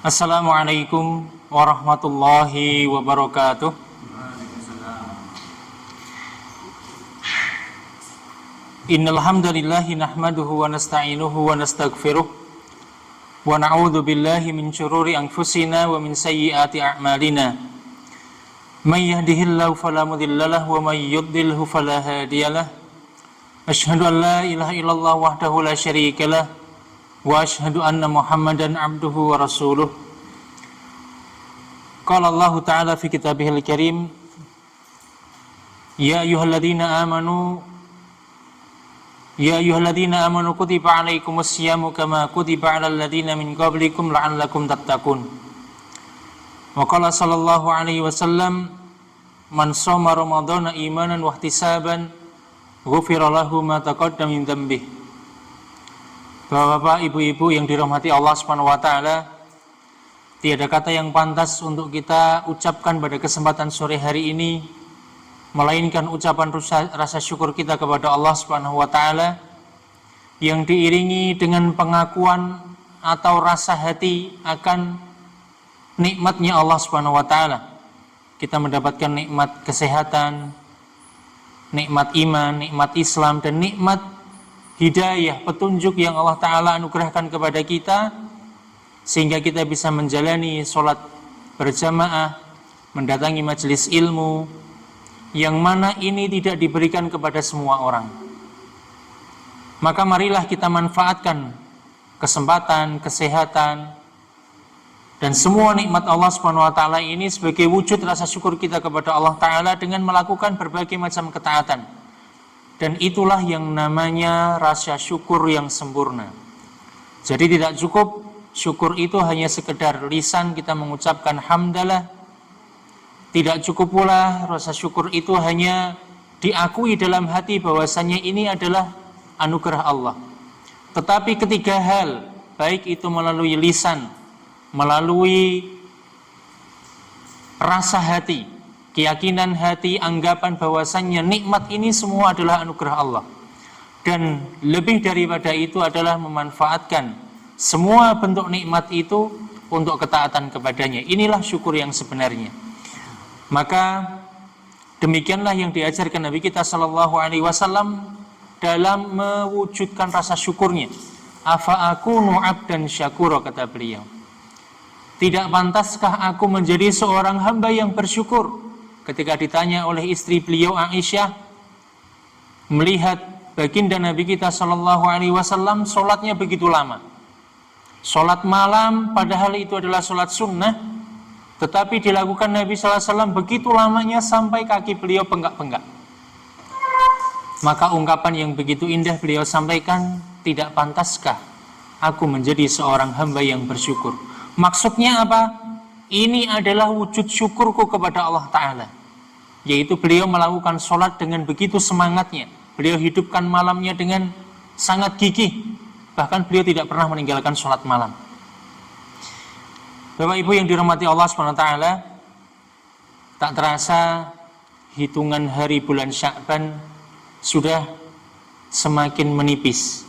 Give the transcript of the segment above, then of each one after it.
Assalamualaikum warahmatullahi wabarakatuh. Innal hamdalillahi nahmaduhu wa nasta'inuhu wa nastaghfiruh wa na'udzu billahi min shururi anfusina wa min sayyiati a'malina. May yahdihillahu fala mudhillalah wa may yudlilhu fala hadiyalah. Asyhadu an la ilaha illallah wahdahu la syarikalah wa asyhadu anna Muhammadan abduhu wa rasuluh. Qala Allah Ta'ala fi kitabihil karim, Ya ayyuhalladzina amanu kutiba alaikumus siyamu kama kutiba alal ladzina min qablikum la'allakum tattaqun. Wa qala sallallahu alaihi wasallam, man shoma ramadhana imanan wa ihtisaban ghufira lahu ma taqaddama min dzambihi. Bapak-bapak, ibu-ibu yang dirahmati Allah Subhanahu wa taala, tiada kata yang pantas untuk kita ucapkan pada kesempatan sore hari ini melainkan ucapan rasa syukur kita kepada Allah Subhanahu wa taala yang diiringi dengan pengakuan atau rasa hati akan nikmatnya Allah Subhanahu wa taala. Kita mendapatkan nikmat kesehatan, nikmat iman, nikmat Islam, dan nikmat hidayah, petunjuk yang Allah Ta'ala anugerahkan kepada kita, sehingga kita bisa menjalani sholat berjamaah, mendatangi majelis ilmu, yang mana ini tidak diberikan kepada semua orang. Maka marilah kita manfaatkan kesempatan, kesehatan, dan semua nikmat Allah Subhanahu wa taala ini sebagai wujud rasa syukur kita kepada Allah Ta'ala dengan melakukan berbagai macam ketaatan. Dan itulah yang namanya rasa syukur yang sempurna. Jadi tidak cukup syukur itu hanya sekedar lisan kita mengucapkan hamdalah. Tidak cukup pula rasa syukur itu hanya diakui dalam hati bahwasanya ini adalah anugerah Allah. Tetapi ketiga hal, baik itu melalui lisan, melalui rasa hati, keyakinan hati, anggapan bahwasannya nikmat ini semua adalah anugerah Allah. Dan lebih daripada itu adalah memanfaatkan semua bentuk nikmat itu untuk ketaatan kepadanya. Inilah syukur yang sebenarnya. Maka demikianlah yang diajarkan Nabi kita sallallahu alaihi wasallam dalam mewujudkan rasa syukurnya. Afa akunu abdan syakura, kata beliau. Tidak pantaskah aku menjadi seorang hamba yang bersyukur? Ketika ditanya oleh istri beliau Aisyah, melihat baginda Nabi kita sallallahu alaihi wasallam sholatnya begitu lama, sholat malam, padahal itu adalah sholat sunnah, tetapi dilakukan Nabi sallallahu alaihi wasallam begitu lamanya sampai kaki beliau bengkak-bengkak. Maka ungkapan yang begitu indah beliau sampaikan, tidak pantaskah aku menjadi seorang hamba yang bersyukur? Maksudnya apa? Ini adalah wujud syukurku kepada Allah Ta'ala, yaitu beliau melakukan sholat dengan begitu semangatnya. Beliau hidupkan malamnya dengan sangat gigih. Bahkan beliau tidak pernah meninggalkan sholat malam. Bapak Ibu yang dirahmati Allah SWT, tak terasa hitungan hari bulan Sya'ban sudah semakin menipis.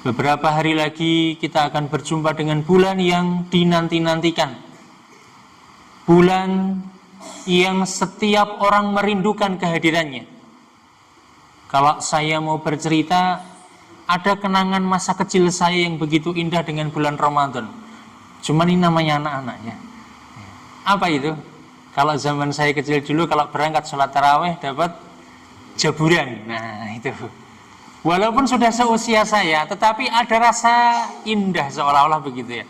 Beberapa hari lagi kita akan berjumpa dengan bulan yang dinanti-nantikan. Bulan yang setiap orang merindukan kehadirannya. Kalau saya mau bercerita, ada kenangan masa kecil saya yang begitu indah dengan bulan Ramadan. Cuman ini namanya anak-anaknya. Apa itu? Kalau zaman saya kecil dulu, kalau berangkat sholat tarawih dapat jaburan. Nah itu. Walaupun sudah seusia saya, tetapi ada rasa indah seolah-olah begitu ya.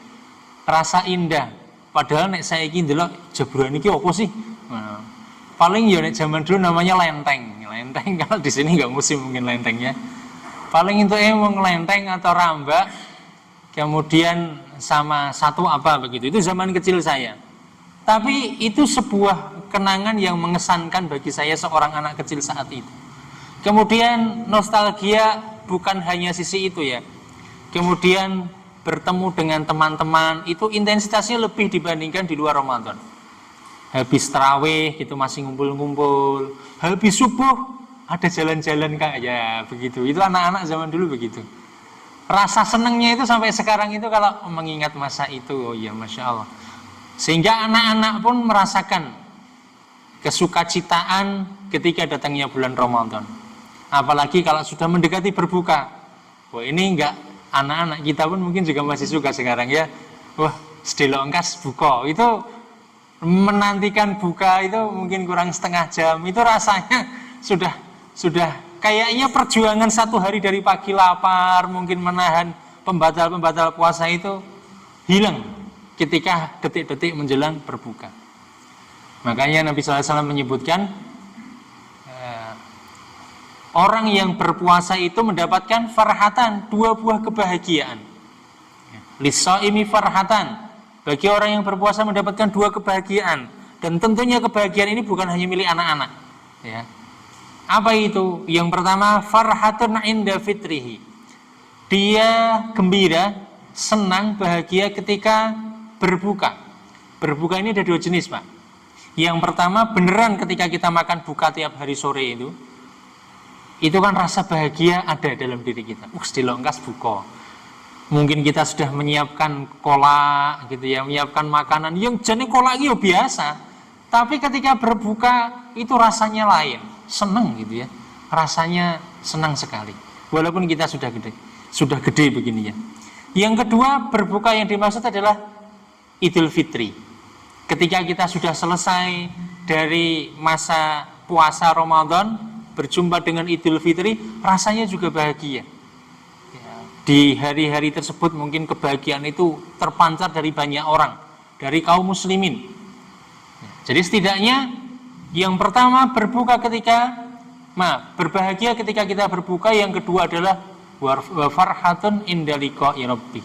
Rasa indah. Padahal nek saya iki ndelok jaburan iki opo sih? Nah, paling ya nek zaman dulu namanya lenteng. Lenteng kalau di sini enggak musim mungkin lentengnya. Paling itu emang lenteng atau rambak. Kemudian sama satu apa begitu. Itu zaman kecil saya. Tapi itu sebuah kenangan yang mengesankan bagi saya seorang anak kecil saat itu. Kemudian nostalgia bukan hanya sisi itu ya. Kemudian bertemu dengan teman-teman itu intensitasnya lebih dibandingkan di luar Ramadan. Habis tarawih gitu masih ngumpul-ngumpul. Habis subuh ada jalan-jalan Kak ya begitu. Itu anak-anak zaman dulu begitu. Rasa senangnya itu sampai sekarang itu kalau mengingat masa itu, oh iya Masya Allah. Sehingga anak-anak pun merasakan kesukacitaan ketika datangnya bulan Ramadan. Apalagi kalau sudah mendekati berbuka. Wah ini enggak, anak-anak kita pun mungkin juga masih suka sekarang ya. Wah sedelo engkas buka, itu menantikan buka itu mungkin kurang setengah jam. Itu rasanya sudah kayaknya perjuangan satu hari dari pagi lapar, mungkin menahan pembatal-pembatal puasa itu hilang ketika detik-detik menjelang berbuka. Makanya Nabi SAW menyebutkan orang yang berpuasa itu mendapatkan farhatan, 2 buah kebahagiaan. Lis-shaimi farhatan, bagi orang yang berpuasa mendapatkan 2 kebahagiaan. Dan tentunya kebahagiaan ini bukan hanya milik anak-anak, ya. Apa itu? Yang pertama, farhatun inda fitrihi. Dia gembira, senang, bahagia ketika berbuka. Berbuka ini ada 2 jenis, Pak. Yang pertama, beneran ketika kita makan buka tiap hari sore itu kan rasa bahagia ada dalam diri kita. Sedilongkas buka. Mungkin kita sudah menyiapkan kolak gitu ya, menyiapkan makanan yang jenis kolak itu biasa. Tapi ketika berbuka itu rasanya lain. Senang gitu ya, rasanya senang sekali walaupun kita sudah gede begini ya. Yang kedua, berbuka yang dimaksud adalah Idul Fitri. Ketika kita sudah selesai dari masa puasa Ramadan, berjumpa dengan Idul Fitri, rasanya juga bahagia ya. Di hari-hari tersebut mungkin kebahagiaan itu terpancar dari banyak orang, dari kaum muslimin. Jadi setidaknya yang pertama berbahagia ketika kita berbuka. Yang kedua adalah wa farhatun inda liqa'i rabbi.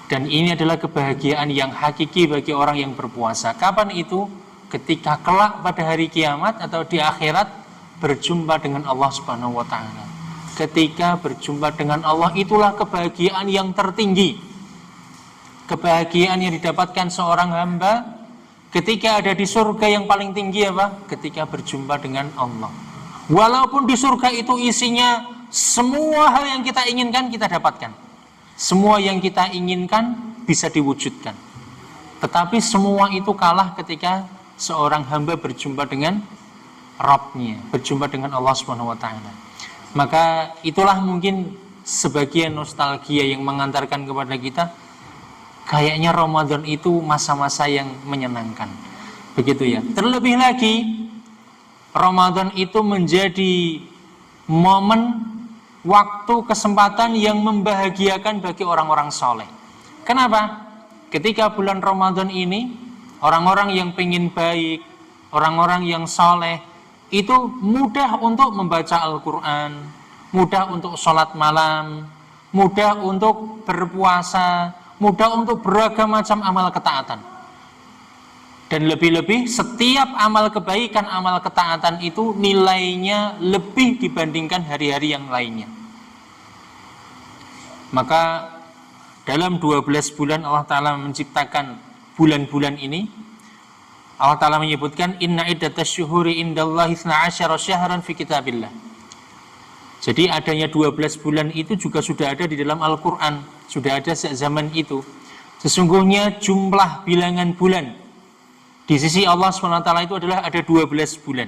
Dan ini adalah kebahagiaan yang hakiki bagi orang yang berpuasa. Kapan itu? Ketika kelak pada hari kiamat atau di akhirat berjumpa dengan Allah Subhanahu wa taala. Ketika berjumpa dengan Allah, itulah kebahagiaan yang tertinggi. Kebahagiaan yang didapatkan seorang hamba ketika ada di surga yang paling tinggi apa? Ketika berjumpa dengan Allah. Walaupun di surga itu isinya semua hal yang kita inginkan kita dapatkan. Semua yang kita inginkan bisa diwujudkan. Tetapi semua itu kalah ketika seorang hamba berjumpa dengan Rabbnya, berjumpa dengan Allah Subhanahu wa taala. Maka itulah mungkin sebagian nostalgia yang mengantarkan kepada kita, kayaknya Ramadan itu masa-masa yang menyenangkan. Begitu ya. Terlebih lagi, Ramadan itu menjadi momen, waktu, kesempatan yang membahagiakan bagi orang-orang soleh. Kenapa? Ketika bulan Ramadan ini, orang-orang yang pengen baik, orang-orang yang soleh, itu mudah untuk membaca Al-Quran, mudah untuk sholat malam, mudah untuk berpuasa, mudah untuk beragam macam amal ketaatan. Dan lebih-lebih setiap amal kebaikan, amal ketaatan itu nilainya lebih dibandingkan hari-hari yang lainnya. Maka dalam 12 bulan Allah Ta'ala menciptakan bulan-bulan ini. Allah Ta'ala menyebutkan inna iddatash syuhuri indallahi 12 syahran fi kitabillah. Jadi adanya 12 bulan itu juga sudah ada di dalam Al-Quran, sudah ada sejak zaman itu. Sesungguhnya jumlah bilangan bulan di sisi Allah SWT itu adalah ada 12 bulan.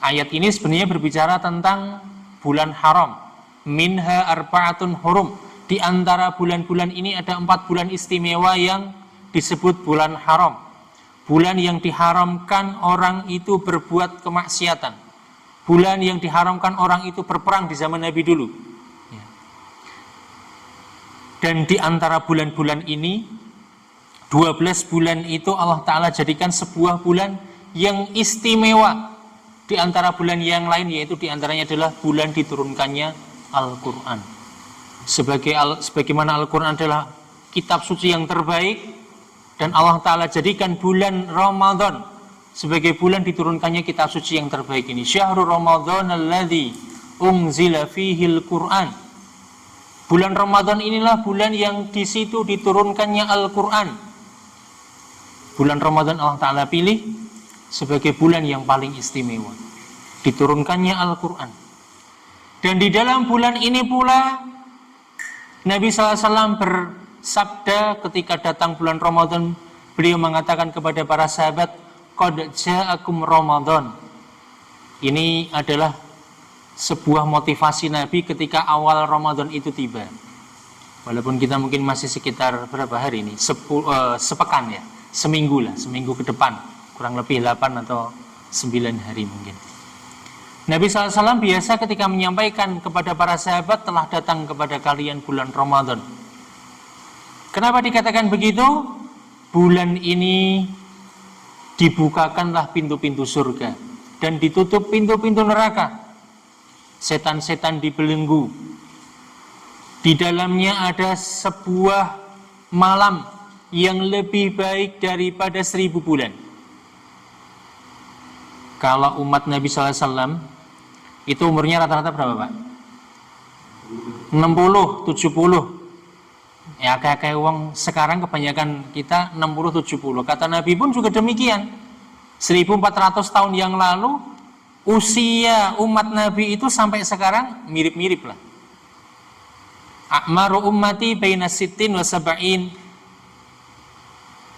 Ayat ini sebenarnya berbicara tentang bulan haram. Minha arba'atun hurum. Di antara bulan-bulan ini ada 4 bulan istimewa yang disebut bulan haram. Bulan yang diharamkan orang itu berbuat kemaksiatan. Bulan yang diharamkan orang itu berperang di zaman Nabi dulu. Dan di antara bulan-bulan ini, 12 bulan itu Allah Ta'ala jadikan sebuah bulan yang istimewa di antara bulan yang lain, yaitu di antaranya adalah bulan diturunkannya Al-Quran. Sebagaimana Al-Quran adalah kitab suci yang terbaik, dan Allah Ta'ala jadikan bulan Ramadan sebagai bulan diturunkannya kitab suci yang terbaik ini. Syahrul Ramadan alladzi unzila fihil Qur'an. Bulan Ramadan inilah bulan yang di situ diturunkannya Al-Qur'an. Bulan Ramadan Allah Ta'ala pilih sebagai bulan yang paling istimewa, diturunkannya Al-Qur'an. Dan di dalam bulan ini pula Nabi SAW bersabda ketika datang bulan Ramadan, beliau mengatakan kepada para sahabat, qad ja'akum Ramadan. Ini adalah sebuah motivasi Nabi ketika awal Ramadan itu tiba. Walaupun kita mungkin masih sekitar berapa hari ini? Sepekan ya, seminggu lah, seminggu ke depan, kurang lebih 8 atau 9 hari mungkin. Nabi SAW biasa ketika menyampaikan kepada para sahabat, telah datang kepada kalian bulan Ramadan. Kenapa dikatakan begitu? Bulan ini dibukakanlah pintu-pintu surga dan ditutup pintu-pintu neraka. Setan-setan dibelenggu. Di dalamnya ada sebuah malam yang lebih baik daripada 1000 bulan. Kalau umat Nabi SAW itu umurnya rata-rata berapa, Pak? 60, 70. Ya kayak uang sekarang kebanyakan kita 60, 70. Kata Nabi pun juga demikian. 1400 tahun yang lalu usia umat Nabi itu sampai sekarang mirip-mirip lah. A'maru ummati baina sittin wa sab'in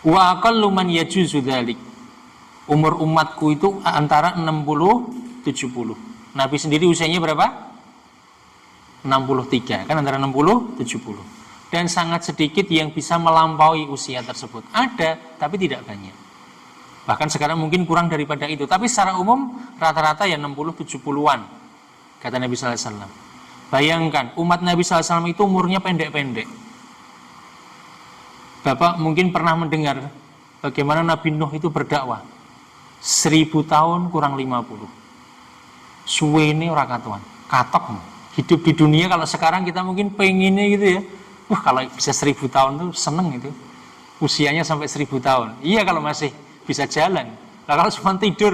wa aqallu man yajuzu dzalik. Umur umatku itu antara 60 70. Nabi sendiri usianya berapa? 63, kan antara 60 70. Dan sangat sedikit yang bisa melampaui usia tersebut. Ada, tapi tidak banyak. Bahkan sekarang mungkin kurang daripada itu. Tapi secara umum rata-rata ya 60 70-an. Kata Nabi sallallahu alaihi wasallam. Bayangkan umat Nabi sallallahu alaihi wasallam itu umurnya pendek-pendek. Bapak mungkin pernah mendengar bagaimana Nabi Nuh itu berdakwah. 1000 tahun kurang 50. Suwe ini orang katuan, katok. Hidup di dunia kalau sekarang kita mungkin pengennya gitu ya. Kalau bisa 1000 tahun tuh seneng itu. Usianya sampai 1000 tahun. Iya kalau masih bisa jalan. Nah, kalau cuma tidur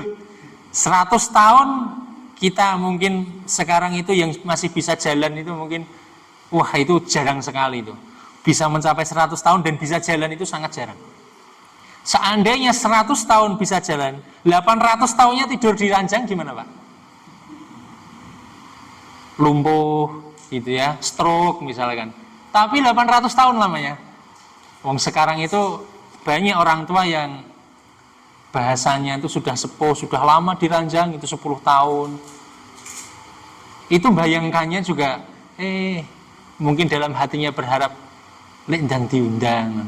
100 tahun kita mungkin sekarang itu yang masih bisa jalan itu mungkin itu jarang sekali itu. Bisa mencapai 100 tahun dan bisa jalan itu sangat jarang. Seandainya 100 tahun bisa jalan, 800 tahunnya tidur di ranjang gimana, Pak? Lumpuh gitu ya, stroke misalkan. Tapi 800 tahun lamanya. Wong sekarang itu banyak orang tua yang bahasanya itu sudah sepuh, sudah lama diranjang itu 10 tahun. Itu bayangkannya juga mungkin dalam hatinya berharap lendang diundang.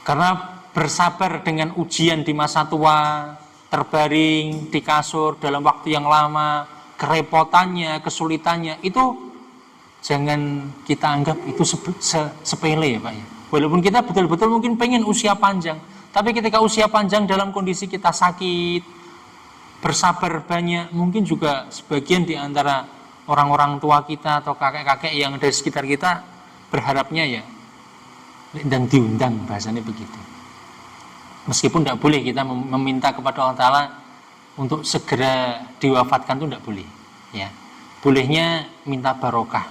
Karena bersabar dengan ujian di masa tua, terbaring di kasur dalam waktu yang lama, kerepotannya, kesulitannya itu jangan kita anggap itu sepele ya Pak ya. Walaupun kita betul-betul mungkin pengen usia panjang, tapi ketika usia panjang dalam kondisi kita sakit, bersabar banyak, mungkin juga sebagian di antara orang-orang tua kita atau kakek-kakek yang ada di sekitar kita berharapnya ya dan diundang, bahasanya begitu. Meskipun tidak boleh kita meminta kepada Allah Ta'ala untuk segera diwafatkan itu tidak boleh ya. Bolehnya minta barokah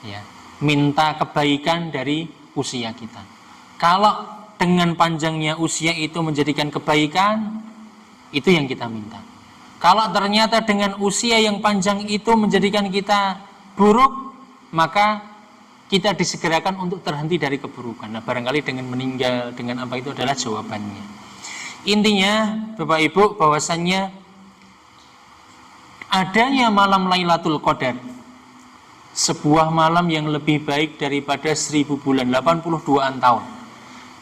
ya, minta kebaikan dari usia kita. Kalau dengan panjangnya usia itu menjadikan kebaikan, itu yang kita minta. Kalau ternyata dengan usia yang panjang itu menjadikan kita buruk, maka kita disegerakan untuk terhenti dari keburukan. Nah, barangkali dengan meninggal, dengan apa itu adalah jawabannya. Intinya Bapak Ibu, bahwasannya adanya malam Lailatul Qadar, sebuah malam yang lebih baik daripada 1000 bulan, 82an tahun,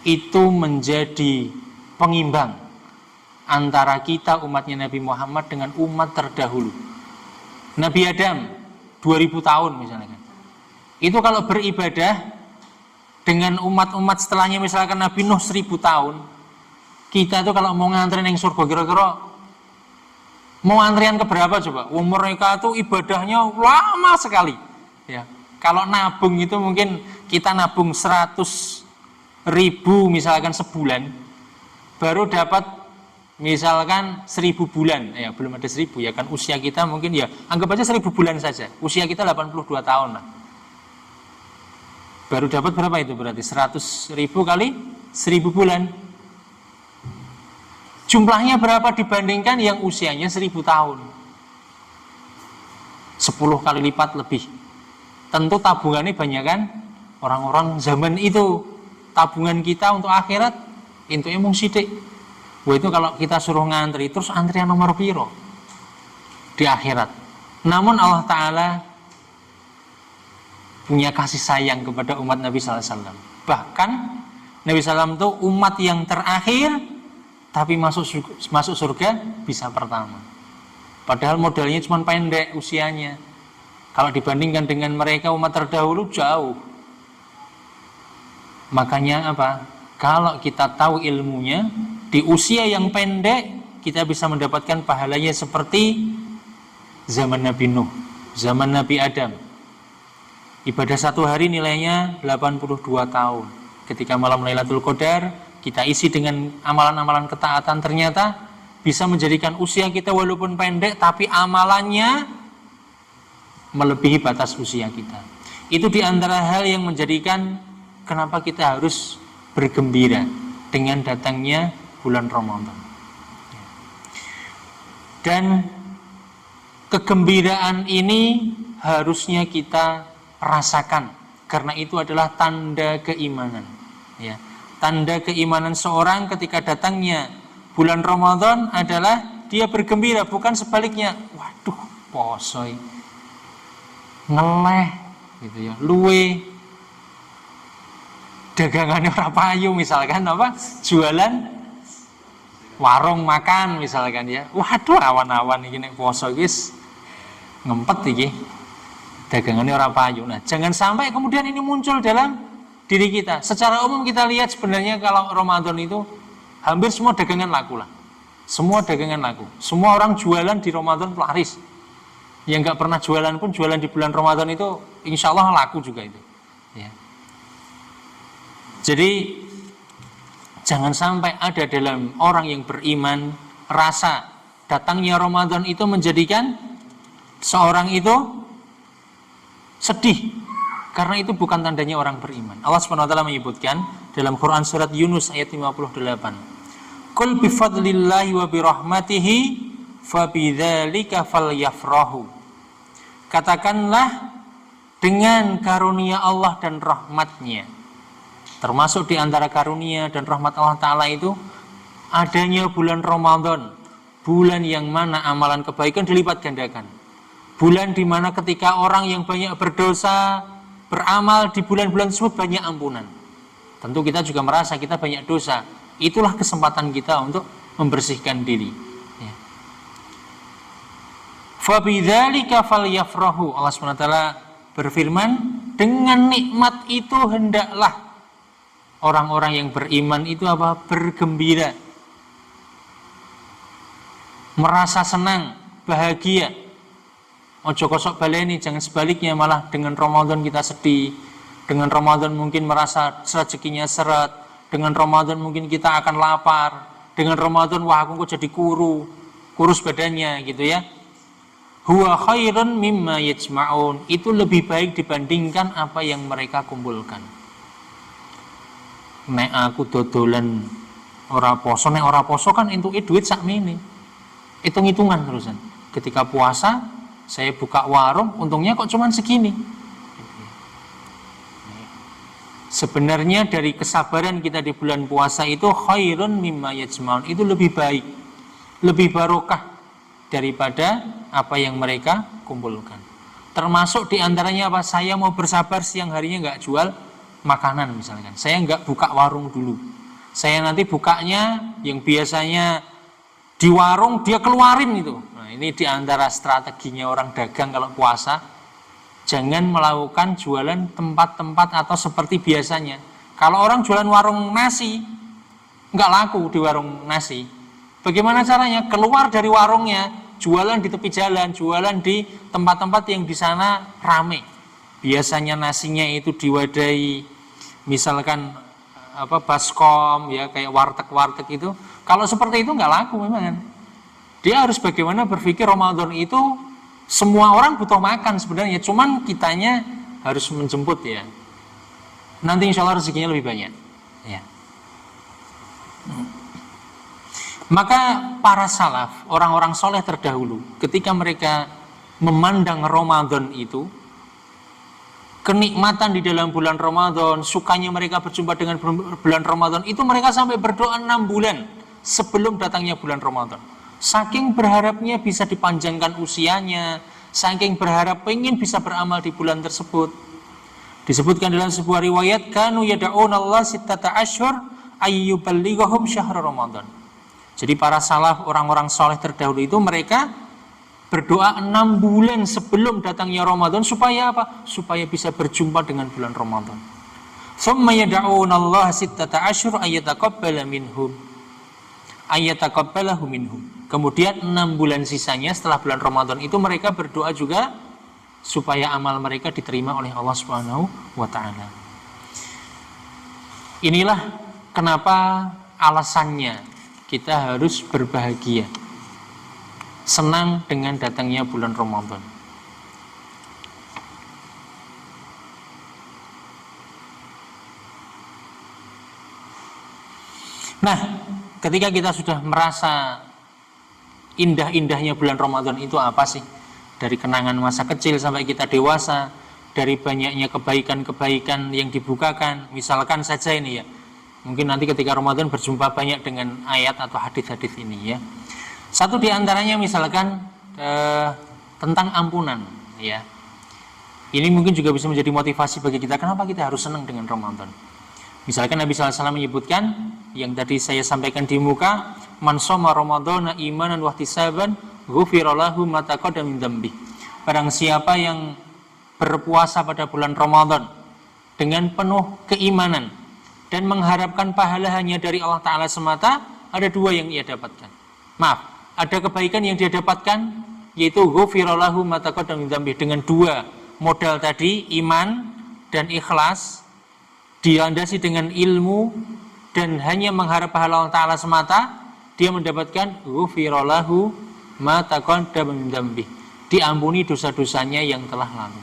itu menjadi pengimbang antara kita umatnya Nabi Muhammad dengan umat terdahulu. Nabi Adam 2000 tahun misalnya. Itu kalau beribadah dengan umat-umat setelahnya, misalkan Nabi Nuh 1000 tahun, kita tuh kalau mau nganterin yang surga kira-kira mau antrian ke berapa coba? Mereka tuh ibadahnya lama sekali. Ya. Kalau nabung itu mungkin kita nabung 100.000 misalkan sebulan, baru dapat misalkan 1000 bulan. Ya belum ada 1000 ya kan, usia kita mungkin ya anggap aja 1000 bulan saja. Usia kita 82 tahun lah. Baru dapat berapa itu berarti? 100.000 kali 1000 bulan. Jumlahnya berapa dibandingkan yang usianya 1000 tahun? 10 kali lipat lebih. Tentu tabungannya banyak kan? Orang-orang zaman itu tabungan kita untuk akhirat itu emang sidik. Wah, itu kalau kita suruh ngantri terus antrian nomor piro di akhirat. Namun Allah Ta'ala punya kasih sayang kepada umat Nabi SAW. Bahkan Nabi SAW itu umat yang terakhir, tapi masuk surga bisa pertama. Padahal modalnya cuma pendek usianya. Kalau dibandingkan dengan mereka umat terdahulu jauh. Makanya apa? Kalau kita tahu ilmunya, di usia yang pendek kita bisa mendapatkan pahalanya seperti zaman Nabi Nuh, zaman Nabi Adam. Ibadah satu hari nilainya 82 tahun. Ketika malam Lailatul Qadar, kita isi dengan amalan-amalan ketaatan, ternyata bisa menjadikan usia kita walaupun pendek, tapi amalannya melebihi batas usia kita. Itu diantara hal yang menjadikan kenapa kita harus bergembira dengan datangnya bulan Ramadan. Dan kegembiraan ini harusnya kita rasakan, karena itu adalah tanda keimanan. Ya, tanda keimanan seorang ketika datangnya bulan Ramadan adalah dia bergembira, bukan sebaliknya. Waduh, posoi, ngeleh, gitu ya, luwe, dagangannya ora payu misalkan apa, jualan warung makan misalkan ya. Waduh, awan-awan iki nek poso guys ngempet iki. Dagangannya orang payu. Nah, jangan sampai kemudian ini muncul dalam diri kita. Secara umum kita lihat sebenarnya kalau Ramadan itu hampir semua dagangan laku lah. Semua dagangan laku. Semua orang jualan di Ramadan laris. Yang nggak pernah jualan pun jualan di bulan Ramadan itu insya Allah laku juga itu. Ya. Jadi jangan sampai ada dalam orang yang beriman rasa datangnya Ramadan itu menjadikan seorang itu sedih, karena itu bukan tandanya orang beriman. Allah Subhanahu wa taala menyebutkan dalam Quran surat Yunus ayat 58. Qul bi fadlillahi wa bi rahmatihi fa bidzalika falyafrahu. Katakanlah dengan karunia Allah dan rahmatnya. Termasuk di antara karunia dan rahmat Allah Ta'ala itu adanya bulan Ramadan, bulan yang mana amalan kebaikan dilipat gandakan. Bulan di mana ketika orang yang banyak berdosa, beramal di bulan-bulan tersebut banyak ampunan. Tentu kita juga merasa kita banyak dosa. Itulah kesempatan kita untuk membersihkan diri. Ya. Fabidzalika falyafrahu. Allah SWT berfirman, dengan nikmat itu hendaklah orang-orang yang beriman itu apa? Bergembira. Merasa senang, bahagia. Ojo kosok baleni, jangan sebaliknya malah dengan Ramadan kita sedih. Dengan Ramadan mungkin merasa rezekinya seret. Dengan Ramadan mungkin kita akan lapar. Dengan Ramadan wah aku kok jadi kurus badannya gitu ya. Huwa khairun mimma yajma'un. Itu lebih baik dibandingkan apa yang mereka kumpulkan. Nek aku dodolan ora poso, nek ora poso kan entuke duit sakmene. Hitung-hitungan terusan. Ketika puasa saya buka warung, untungnya kok cuman segini. Sebenarnya dari kesabaran kita di bulan puasa itu khairun mimma yajma'un, itu lebih baik, lebih barokah daripada apa yang mereka kumpulkan. Termasuk diantaranya apa? Saya mau bersabar siang harinya nggak jual makanan misalkan. Saya nggak buka warung dulu. Saya nanti bukanya yang biasanya di warung dia keluarin itu. Ini diantara strateginya orang dagang kalau puasa. Jangan melakukan jualan tempat-tempat atau seperti biasanya. Kalau orang jualan warung nasi, nggak laku di warung nasi. Bagaimana caranya? Keluar dari warungnya, jualan di tepi jalan, jualan di tempat-tempat yang di sana rame. Biasanya nasinya itu diwadahi, misalkan apa baskom, ya kayak warteg-warteg itu. Kalau seperti itu nggak laku memang kan. Dia harus bagaimana berpikir Ramadan itu semua orang butuh makan sebenarnya, cuman kitanya harus menjemput ya. Nanti insya Allah rezekinya lebih banyak. Ya. Maka para salaf, orang-orang soleh terdahulu, ketika mereka memandang Ramadan itu, kenikmatan di dalam bulan Ramadan, sukanya mereka berjumpa dengan bulan Ramadan, itu mereka sampai berdoa 6 bulan sebelum datangnya bulan Ramadan. Saking berharapnya bisa dipanjangkan usianya, saking berharap pengen bisa beramal di bulan tersebut. Disebutkan dalam sebuah riwayat, kanu yada'una Allah sittata asyhur ayyuballighahum syahr Ramadan. Jadi para salaf, orang-orang soleh terdahulu itu mereka berdoa 6 bulan sebelum datangnya Ramadan supaya apa? Supaya bisa berjumpa dengan bulan Ramadan. Tsumma yad'una Allah sittata asyhur ayyataqabbala minhum. Ayyataqabbalahu minhum. Kemudian 6 bulan sisanya setelah bulan Ramadan itu mereka berdoa juga supaya amal mereka diterima oleh Allah Subhanahu wa taala. Inilah kenapa alasannya kita harus berbahagia, senang dengan datangnya bulan Ramadan. Nah, ketika kita sudah merasa indah-indahnya bulan Ramadan itu apa sih? Dari kenangan masa kecil sampai kita dewasa, dari banyaknya kebaikan-kebaikan yang dibukakan, misalkan saja ini ya, mungkin nanti ketika Ramadan berjumpa banyak dengan ayat atau hadis-hadis ini ya. Satu di antaranya misalkan tentang ampunan ya. Ini mungkin juga bisa menjadi motivasi bagi kita kenapa kita harus senang dengan Ramadan. Misalkan Nabi SAW menyebutkan yang tadi saya sampaikan di muka, man shoma ramadhana imanan wa ihtisaban ghufira lahu ma taqaddama min dzambi. Barang siapa yang berpuasa pada bulan Ramadan dengan penuh keimanan dan mengharapkan pahala hanya dari Allah Ta'ala semata, ada 2 yang ia dapatkan. Maaf, ada kebaikan yang dia dapatkan, yaitu ghufira lahu ma taqaddama min dzambi. Dengan 2 modal tadi, iman dan ikhlas, dilandasi dengan ilmu dan hanya mengharap pahala Allah Ta'ala semata, dia mendapatkan ghufira lahu ma taqaddama min dzambi, diampuni dosa-dosanya yang telah lalu.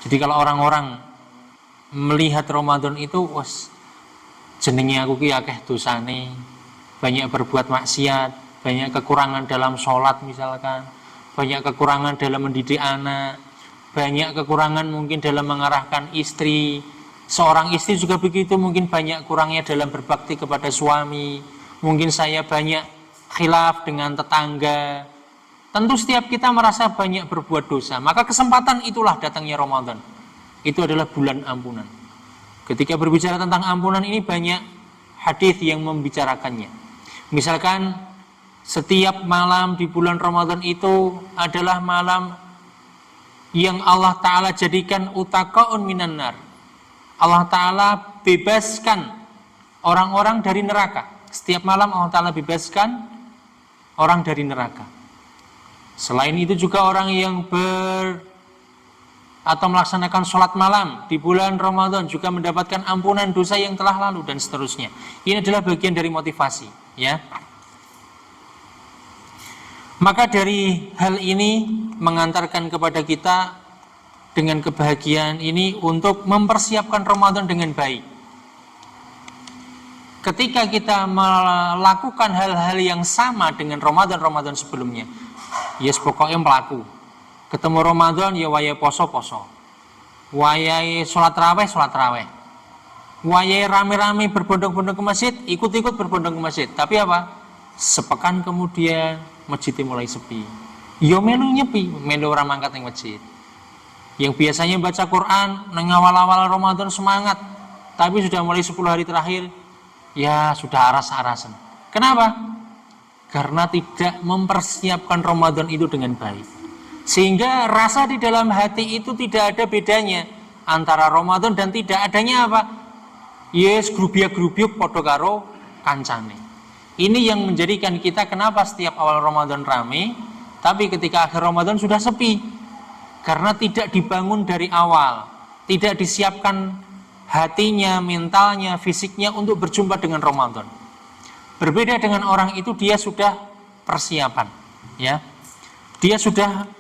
Jadi kalau orang-orang melihat Ramadan itu, wes jenenge aku ki akeh dosane, banyak berbuat maksiat, banyak kekurangan dalam sholat misalkan, banyak kekurangan dalam mendidik anak, banyak kekurangan mungkin dalam mengarahkan istri. Seorang istri juga begitu, mungkin banyak kurangnya dalam berbakti kepada suami. Mungkin saya banyak khilaf dengan tetangga. Tentu setiap kita merasa banyak berbuat dosa. Maka kesempatan itulah datangnya Ramadan. Itu adalah bulan ampunan. Ketika berbicara tentang ampunan ini banyak hadis yang membicarakannya. Misalkan setiap malam di bulan Ramadan itu adalah malam yang Allah Ta'ala jadikan utaqaun minan nar. Allah Ta'ala bebaskan orang-orang dari neraka. Setiap malam Allah Ta'ala bebaskan orang dari neraka. Selain itu juga orang yang atau melaksanakan sholat malam di bulan Ramadan juga mendapatkan ampunan dosa yang telah lalu dan seterusnya. Ini adalah bagian dari motivasi ya. Maka dari hal ini mengantarkan kepada kita dengan kebahagiaan ini untuk mempersiapkan Ramadan dengan baik. Ketika kita melakukan hal-hal yang sama dengan Ramadan sebelumnya, yes pokoknya melaku. Ketemu Ramadan ya waya poso-poso, wayai sholat raweh, wayai rame-rame berbondong-bondong ke masjid, ikut-ikut berbondong ke masjid. Tapi apa? Sepekan kemudian masjidnya mulai sepi. Yo melu nyepi, melu orang mangkat yang masjid. Yang biasanya baca Quran nang awal-awal Ramadan semangat, tapi sudah mulai 10 hari terakhir ya sudah aras-arasan. Kenapa? Karena tidak mempersiapkan Ramadan itu dengan baik. Sehingga rasa di dalam hati itu tidak ada bedanya antara Ramadan dan tidak adanya apa? Yes, grubiak-grubiuk padha karo kancane. Ini yang menjadikan kita kenapa setiap awal Ramadan rame, tapi ketika akhir Ramadan sudah sepi. Karena tidak dibangun dari awal, tidak disiapkan hatinya, mentalnya, fisiknya untuk berjumpa dengan Ramadan. Berbeda dengan orang itu, dia sudah persiapan, ya. Dia sudah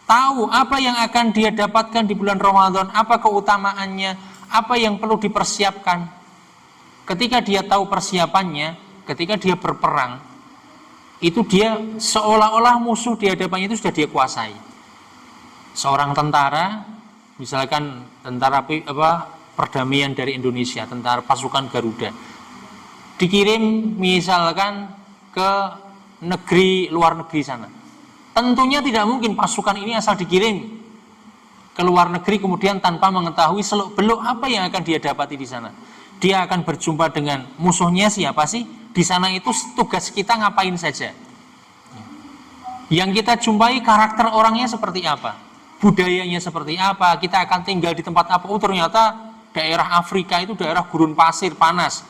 tahu apa yang akan dia dapatkan di bulan Ramadan, apa keutamaannya, apa yang perlu dipersiapkan. Ketika dia tahu persiapannya, ketika dia berperang, itu dia seolah-olah musuh di hadapannya itu sudah dia kuasai. Seorang tentara, misalkan tentara perdamaian dari Indonesia, tentara pasukan Garuda, dikirim misalkan ke luar negeri sana. Tentunya tidak mungkin pasukan ini asal dikirim ke luar negeri kemudian tanpa mengetahui seluk-beluk apa yang akan dia dapati di sana. Dia akan berjumpa dengan musuhnya siapa sih? Di sana itu tugas kita ngapain saja. Yang kita jumpai karakter orangnya seperti apa, budayanya seperti apa, kita akan tinggal di tempat apa. Oh ternyata daerah Afrika itu daerah gurun pasir panas.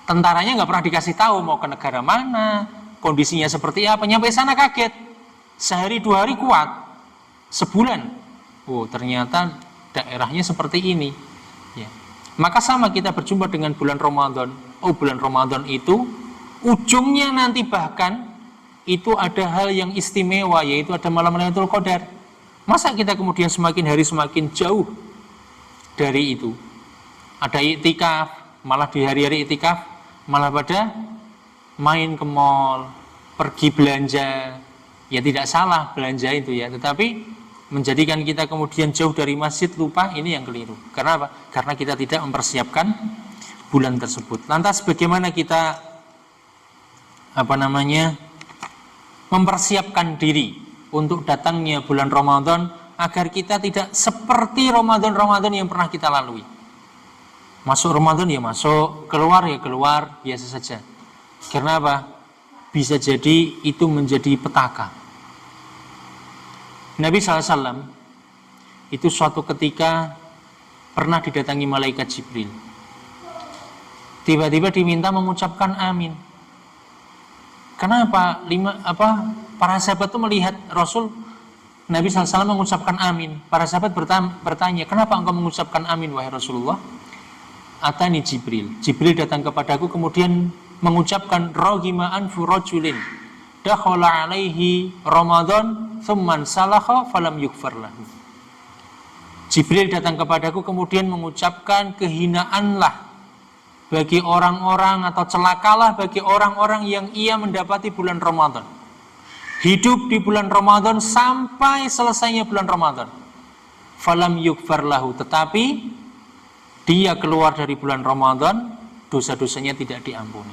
Tentaranya nggak pernah dikasih tahu mau ke negara mana, kondisinya seperti apa. Nyampe sana kaget, sehari 2 hari kuat, sebulan, oh ternyata daerahnya seperti ini. Ya. Maka sama kita berjumpa dengan bulan Ramadan. Oh bulan Ramadan itu ujungnya nanti bahkan itu ada hal yang istimewa, yaitu ada malam Lailatul Qadar. Masa kita kemudian semakin hari semakin jauh dari itu? Ada iktikaf, malah di hari-hari iktikaf malah pada main ke mall, pergi belanja. Ya tidak salah belanja itu ya, tetapi menjadikan kita kemudian jauh dari masjid, lupa, ini yang keliru. Karena apa? Karena kita tidak mempersiapkan bulan tersebut. Lantas bagaimana kita mempersiapkan diri untuk datangnya bulan Ramadan agar kita tidak seperti Ramadan yang pernah kita lalui. Masuk Ramadan ya masuk, keluar ya keluar, biasa saja. Karena apa? Bisa jadi itu menjadi petaka. Nabi SAW itu suatu ketika pernah didatangi malaikat Jibril. Tiba-tiba diminta mengucapkan amin. Kenapa? Para sahabat itu melihat Rasul Nabi SAW mengucapkan amin. Para sahabat bertanya, kenapa engkau mengucapkan amin wahai Rasulullah? Atani Jibril. Jibril datang kepadaku kemudian mengucapkan rohima anfu rajulin dakhala alaihi Ramadan thumman salakha falam yukfar lahu. Jibril datang kepadaku kemudian mengucapkan kehinaanlah bagi orang-orang atau celakalah bagi orang-orang yang ia mendapati bulan Ramadan. Hidup di bulan Ramadan sampai selesainya bulan Ramadan. Falam yukfar lahu, tetapi dia keluar dari bulan Ramadan, dosa-dosanya tidak diampuni.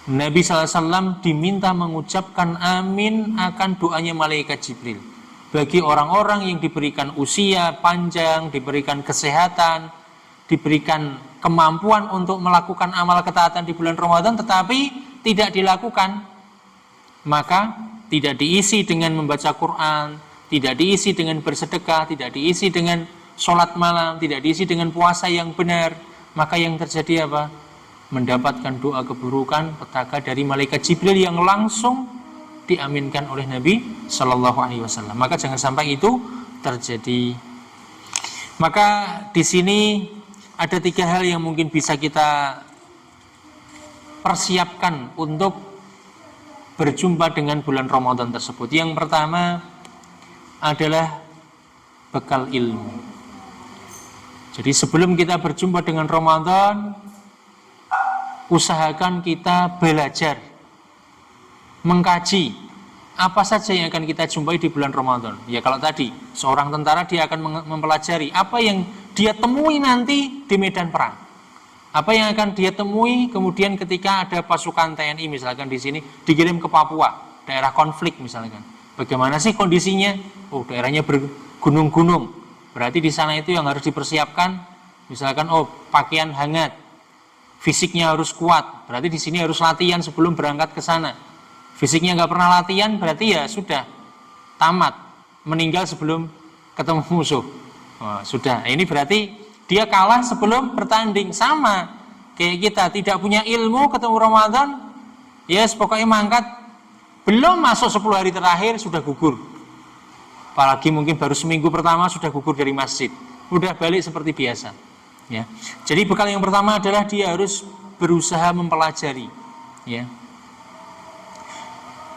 Nabi SAW diminta mengucapkan amin akan doanya malaikat Jibril. Bagi orang-orang yang diberikan usia panjang, diberikan kesehatan, diberikan kemampuan untuk melakukan amal ketaatan di bulan Ramadan, tetapi tidak dilakukan, maka tidak diisi dengan membaca Quran, tidak diisi dengan bersedekah, tidak diisi dengan sholat malam, tidak diisi dengan puasa yang benar, maka yang terjadi apa? Mendapatkan doa keburukan, petaka dari malaikat Jibril yang langsung diaminkan oleh Nabi Shallallahu Alaihi Wasallam. Maka jangan sampai itu terjadi. Maka di sini ada 3 hal yang mungkin bisa kita persiapkan untuk berjumpa dengan bulan Ramadan tersebut. Yang pertama adalah bekal ilmu. Jadi sebelum kita berjumpa dengan Ramadan, usahakan kita belajar, mengkaji apa saja yang akan kita jumpai di bulan Ramadan. Ya kalau tadi, seorang tentara dia akan mempelajari apa yang dia temui nanti di medan perang. Apa yang akan dia temui kemudian ketika ada pasukan TNI misalkan di sini dikirim ke Papua, daerah konflik misalkan. Bagaimana sih kondisinya? Oh, daerahnya bergunung-gunung. Berarti di sana itu yang harus dipersiapkan, misalkan pakaian hangat, fisiknya harus kuat. Berarti di sini harus latihan sebelum berangkat ke sana. Fisiknya nggak pernah latihan, berarti ya sudah tamat, meninggal sebelum ketemu musuh. Sudah. Ini berarti dia kalah sebelum bertanding. Sama kayak kita tidak punya ilmu, ketemu Ramadan, yes pokoknya mangkat, belum masuk 10 hari terakhir sudah gugur. Apalagi mungkin baru seminggu pertama sudah gugur dari masjid, udah balik seperti biasa. Ya. Jadi bekal yang pertama adalah dia harus berusaha mempelajari. Ya.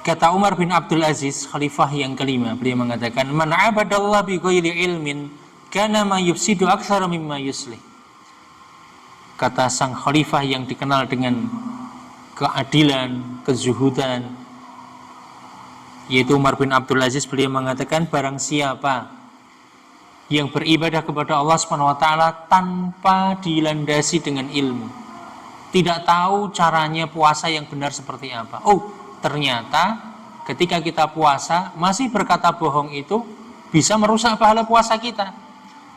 Kata Umar bin Abdul Aziz, khalifah yang kelima, beliau mengatakan, "Man 'abadallaha bi ghairi ilmin kana ma yufsidu aktsara mimma yuslih." Kata sang khalifah yang dikenal dengan keadilan, kezuhudan. Yaitu Umar bin Abdul Aziz, beliau mengatakan barang siapa yang beribadah kepada Allah SWT tanpa dilandasi dengan ilmu, tidak tahu caranya puasa yang benar seperti apa. Oh, ternyata ketika kita puasa masih berkata bohong itu bisa merusak pahala puasa kita.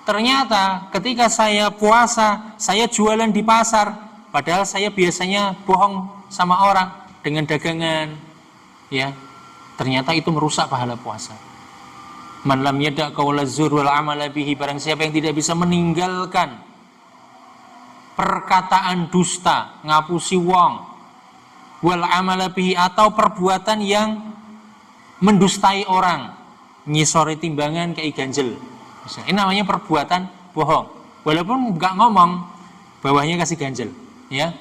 Ternyata ketika saya puasa, saya jualan di pasar, padahal saya biasanya bohong sama orang dengan dagangan, ya. Ternyata itu merusak pahala puasa. Man lam yada' qaula zur wal amala bihi, barang siapa yang tidak bisa meninggalkan perkataan dusta, ngapusi wong, wal amala bihi, atau perbuatan yang mendustai orang, nyisori timbangan kayak ganjel. Ini namanya perbuatan bohong. Walaupun enggak ngomong, bawahnya kasih ganjel, ya.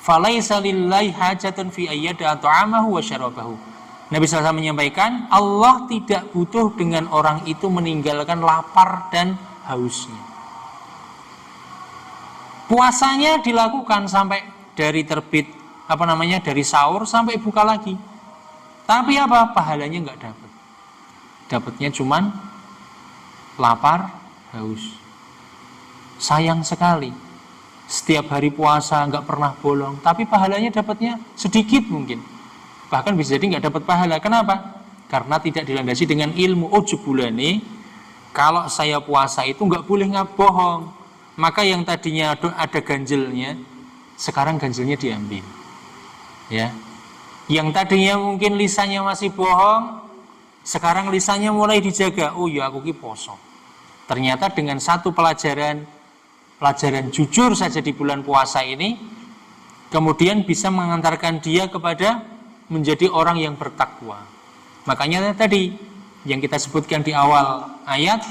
Falaisa lillahi hajatun fi ayyada ta'amahu wa syarabahu. Nabi SAW menyampaikan, Allah tidak butuh dengan orang itu meninggalkan lapar dan hausnya. Puasanya dilakukan sampai dari terbit, dari sahur sampai buka lagi. Tapi apa? Pahalanya nggak dapat. Dapatnya cuman lapar, haus. Sayang sekali. Setiap hari puasa nggak pernah bolong, tapi pahalanya dapatnya sedikit mungkin. Bahkan bisa jadi nggak dapat pahala. Kenapa? Karena tidak dilandasi dengan ilmu. Oh, jebulane kalau saya puasa itu nggak boleh bohong. Maka yang tadinya ada ganjelnya, sekarang ganjelnya diambil. Ya. Yang tadinya mungkin lisannya masih bohong, sekarang lisannya mulai dijaga. Oh ya, aku ki poso. Ternyata dengan satu pelajaran jujur saja di bulan puasa ini, kemudian bisa mengantarkan dia kepada menjadi orang yang bertakwa. Makanya tadi yang kita sebutkan di awal ayat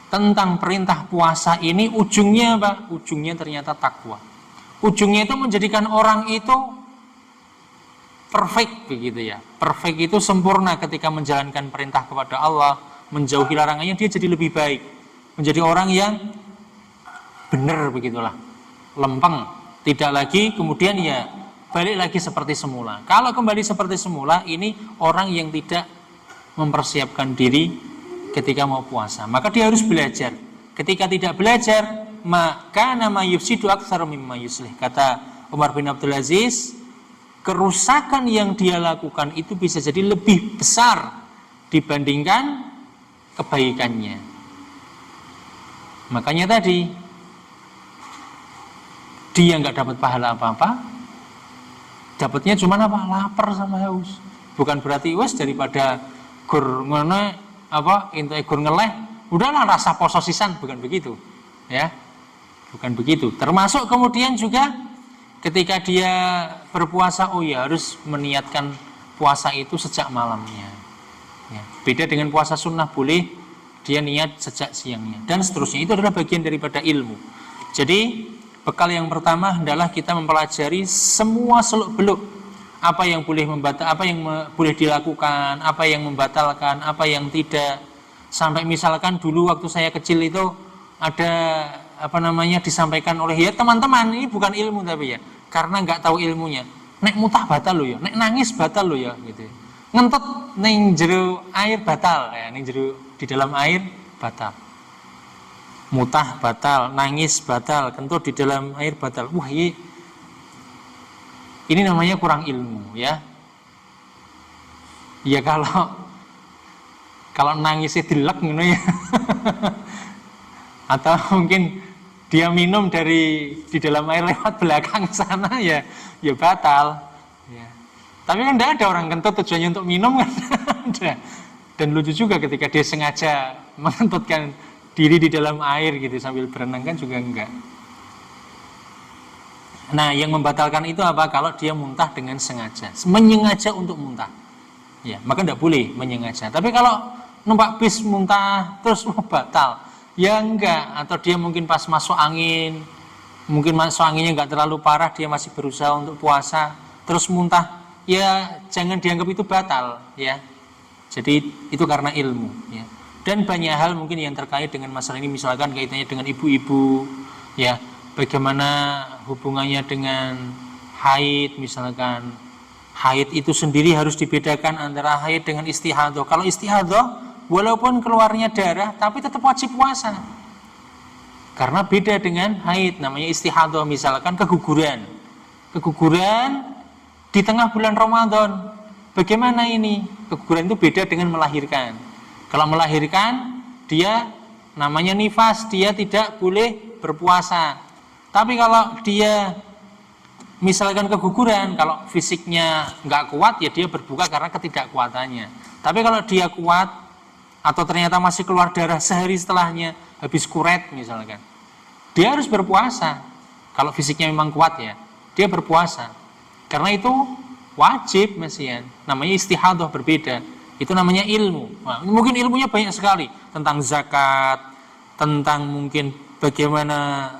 tentang perintah puasa ini, ujungnya apa? Ujungnya ternyata takwa. Ujungnya itu menjadikan orang itu perfect begitu ya. Perfect itu sempurna ketika menjalankan perintah kepada Allah, menjauhi larangannya, dia jadi lebih baik. Menjadi orang yang benar begitulah. Lempeng, tidak lagi kemudian ya balik lagi seperti semula. Kalau kembali seperti semula, ini orang yang tidak mempersiapkan diri ketika mau puasa. Maka dia harus belajar. Ketika tidak belajar, maka nama yufsidu aktsar mimma yuslih. Kata Umar bin Abdul Aziz, kerusakan yang dia lakukan itu bisa jadi lebih besar dibandingkan kebaikannya. Makanya tadi dia nggak dapat pahala apa-apa, dapatnya cuma apa? Lapar sama haus. Bukan berarti wes daripada gur ngene intek gur ngeleh, udahlah rasa poso sisan, bukan begitu. Ya. Bukan begitu. Termasuk kemudian juga ketika dia berpuasa, oh ya harus meniatkan puasa itu sejak malamnya. Ya. Beda dengan puasa sunnah, boleh dia niat sejak siangnya dan seterusnya. Itu adalah bagian daripada ilmu. Jadi bekal yang pertama adalah kita mempelajari semua seluk-beluk apa yang boleh boleh dilakukan, apa yang membatalkan, apa yang tidak. Sampai misalkan dulu waktu saya kecil itu ada disampaikan oleh ya teman-teman, ini bukan ilmu tapi ya, karena nggak tahu ilmunya. Nek mutah batal lo ya, nek nangis batal lo ya gitu. Ngentot ning jero air batal ya, ning jero di dalam air batal. Mutah batal, nangis batal, kentut di dalam air batal. Wah, ini namanya kurang ilmu ya. Ya kalau nangisnya dilek gitu ya. Atau mungkin dia minum di dalam air lewat belakang sana ya batal. Ya. Tapi kan tidak ada orang kentut tujuannya untuk minum kan. Dan lucu juga ketika dia sengaja mengentutkan diri di dalam air gitu sambil berenang kan juga enggak. Nah, yang membatalkan itu apa? Kalau dia muntah dengan sengaja, menyengaja untuk muntah. Ya, maka enggak boleh menyengaja. Tapi kalau numpak bis muntah terus batal, ya enggak. Atau dia mungkin pas masuk angin, mungkin masuk anginnya enggak terlalu parah, dia masih berusaha untuk puasa, terus muntah, ya jangan dianggap itu batal, ya. Jadi itu karena ilmu, ya. Dan banyak hal mungkin yang terkait dengan masalah ini, misalkan kaitannya dengan ibu-ibu, ya, bagaimana hubungannya dengan haid misalkan. Haid itu sendiri harus dibedakan antara haid dengan istihadah. Kalau istihadah, walaupun keluarnya darah, tapi tetap wajib puasa. Karena beda dengan haid, namanya istihadah. Misalkan keguguran. Keguguran di tengah bulan Ramadan. Bagaimana ini? Keguguran itu beda dengan melahirkan. Kalau melahirkan, dia namanya nifas, dia tidak boleh berpuasa. Tapi kalau dia misalkan keguguran, kalau fisiknya nggak kuat ya dia berbuka karena ketidakkuatannya. Tapi kalau dia kuat atau ternyata masih keluar darah sehari setelahnya, habis kuret misalkan, dia harus berpuasa. Kalau fisiknya memang kuat ya, dia berpuasa. Karena itu wajib mesian. Namanya istihadah, berbeda. Itu namanya ilmu. Nah, mungkin ilmunya banyak sekali tentang zakat, tentang mungkin bagaimana